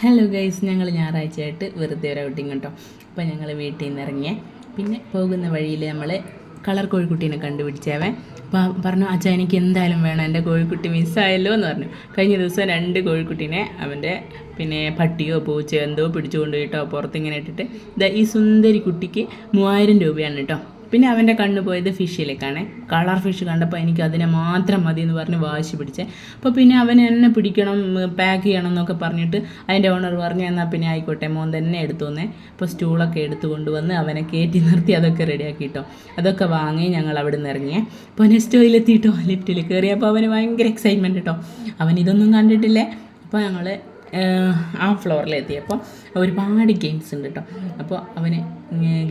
Hello guys, ഞങ്ങൾ ഞായറാഴ്ചയായിട്ട് വെറുതെ ഒരു ഔട്ടിങ് കേട്ടോ. അപ്പോൾ ഞങ്ങൾ വീട്ടിൽ നിന്ന് ഇറങ്ങിയ പിന്നെ പോകുന്ന വഴിയിൽ നമ്മൾ കളർ കോഴിക്കുട്ടീനെ കണ്ടുപിടിച്ചവൻ. അപ്പോൾ പറഞ്ഞു, അച്ഛാ എനിക്ക് എന്തായാലും വേണം, എൻ്റെ കോഴിക്കുട്ടി മിസ്സായല്ലോ എന്ന് പറഞ്ഞു. കഴിഞ്ഞ ദിവസം 2 കോഴിക്കുട്ടീനെ അവൻ്റെ പിന്നെ പട്ടിയോ പൂച്ചയോ എന്തോ പിടിച്ചു കൊണ്ടുപോയിട്ടോ പുറത്തിങ്ങനെ ഇട്ടിട്ട് ഈ സുന്ദരി കുട്ടിക്ക് 3000 രൂപയാണ് കേട്ടോ. പിന്നെ അവൻ്റെ കണ്ണ് പോയത് ഫിഷിലേക്കാണ്. കളർ ഫിഷ് കണ്ടപ്പോൾ എനിക്ക് അതിനെ മാത്രം മതി എന്ന് പറഞ്ഞ് വാശി പിടിച്ചേ. അപ്പോൾ പിന്നെ അവൻ എന്നെ പിടിക്കണം, പാക്ക് ചെയ്യണം എന്നൊക്കെ പറഞ്ഞിട്ട് അതിൻ്റെ ഓണർ പറഞ്ഞു, എന്നാൽ പിന്നെ ആയിക്കോട്ടെ മോൻ തന്നെ എടുത്തു വന്നേ. അപ്പോൾ സ്റ്റൂളൊക്കെ എടുത്തു കൊണ്ടുവന്ന് അവനെ കയറ്റി നിർത്തി അതൊക്കെ റെഡിയാക്കിയിട്ടോ. അതൊക്കെ വാങ്ങി ഞങ്ങൾ അവിടെ നിന്ന് ഇറങ്ങിയേ. അപ്പോൾ നെക്സ്റ്റ് ടോയ്ലെത്തിയിട്ടോ, ലിഫ്റ്റിൽ കയറിയപ്പോൾ അവന് ഭയങ്കര എക്സൈറ്റ്മെൻറ്റ് കേട്ടോ. അവൻ ഇതൊന്നും കണ്ടിട്ടില്ലേ. അപ്പോൾ ഞങ്ങൾ ആ ഫ്ലോറിലെത്തിയപ്പോൾ ഒരുപാട് ഗെയിംസ് ഉണ്ട് കേട്ടോ. അപ്പോൾ അവന്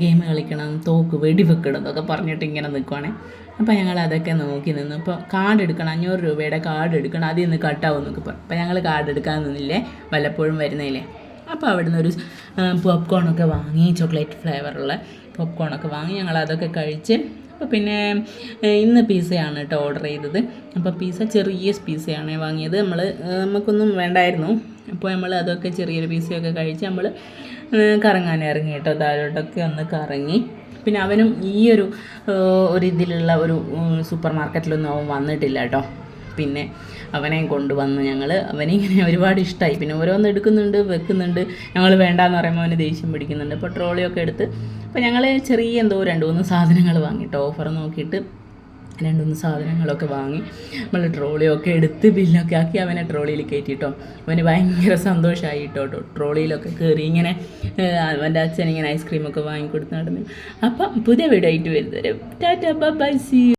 ഗെയിം കളിക്കണം, തോക്ക് വെടിവെക്കണം എന്നൊക്കെ പറഞ്ഞിട്ട് ഇങ്ങനെ നിൽക്കുവാണേ. അപ്പോൾ ഞങ്ങൾ അതൊക്കെ നോക്കി നിന്നു. അപ്പോൾ കാർഡ് എടുക്കണം, 500 രൂപയുടെ കാർഡ് എടുക്കണം, അതിൽ നിന്ന് കട്ടാവും എന്നൊക്കെ പറഞ്ഞു. അപ്പോൾ ഞങ്ങൾ കാർഡ് എടുക്കാൻ നിന്നില്ലേ, വല്ലപ്പോഴും വരുന്നില്ലേ. അപ്പോൾ അവിടുന്ന് ഒരു പോപ്കോണൊക്കെ വാങ്ങി, ചോക്ലേറ്റ് ഫ്ലേവറുള്ള പോപ്കോണൊക്കെ വാങ്ങി ഞങ്ങൾ അതൊക്കെ കഴിച്ച്. അപ്പോൾ പിന്നെ ഇന്ന് പിസയാണ് കേട്ടോ ഓർഡർ ചെയ്തത്. അപ്പോൾ പിസ ചെറിയ പിസയാണ് വാങ്ങിയത്. നമുക്കൊന്നും വേണ്ടായിരുന്നു. അപ്പോൾ നമ്മൾ അതൊക്കെ ചെറിയൊരു പിസയൊക്കെ കഴിച്ച് നമ്മൾ കറങ്ങാൻ ഇറങ്ങി കേട്ടോ. താഴോട്ടൊക്കെ ഒന്ന് കറങ്ങി. പിന്നെ അവനും ഈ ഒരു ഇതിലുള്ള ഒരു സൂപ്പർ മാർക്കറ്റിലൊന്നും അവൻ വന്നിട്ടില്ല കേട്ടോ. പിന്നെ അവനെ കൊണ്ടുവന്ന് അവനിങ്ങനെ ഒരുപാട് ഇഷ്ടമായി. പിന്നെ ഓരോന്ന് എടുക്കുന്നുണ്ട്, വെക്കുന്നുണ്ട്. ഞങ്ങൾ വേണ്ടാന്ന് പറയുമ്പോൾ അവന് ദേഷ്യം പിടിക്കുന്നുണ്ട്. അപ്പോൾ ട്രോളിയൊക്കെ എടുത്ത് അപ്പോൾ ഞങ്ങൾ ചെറിയ എന്തോ 2-3 സാധനങ്ങൾ വാങ്ങിട്ടോ. ഓഫർ നോക്കിയിട്ട് 2-3 സാധനങ്ങളൊക്കെ വാങ്ങി നമ്മൾ ട്രോളിയൊക്കെ എടുത്ത് ബില്ലൊക്കെ ആക്കി അവനെ ട്രോളിയിൽ കയറ്റിട്ടോ. അവന് ഭയങ്കര സന്തോഷമായി കേട്ടോ. ട്രോളിയിലൊക്കെ കയറി ഇങ്ങനെ അവൻ്റെ അച്ഛൻ ഇങ്ങനെ ഐസ്ക്രീമൊക്കെ വാങ്ങിക്കൊടുത്ത് നടന്നു. അപ്പം പുതിയ വീഡിയോ ആയിട്ട് വരുന്നവരെ ടാറ്റാ ബൈ, സീ യു.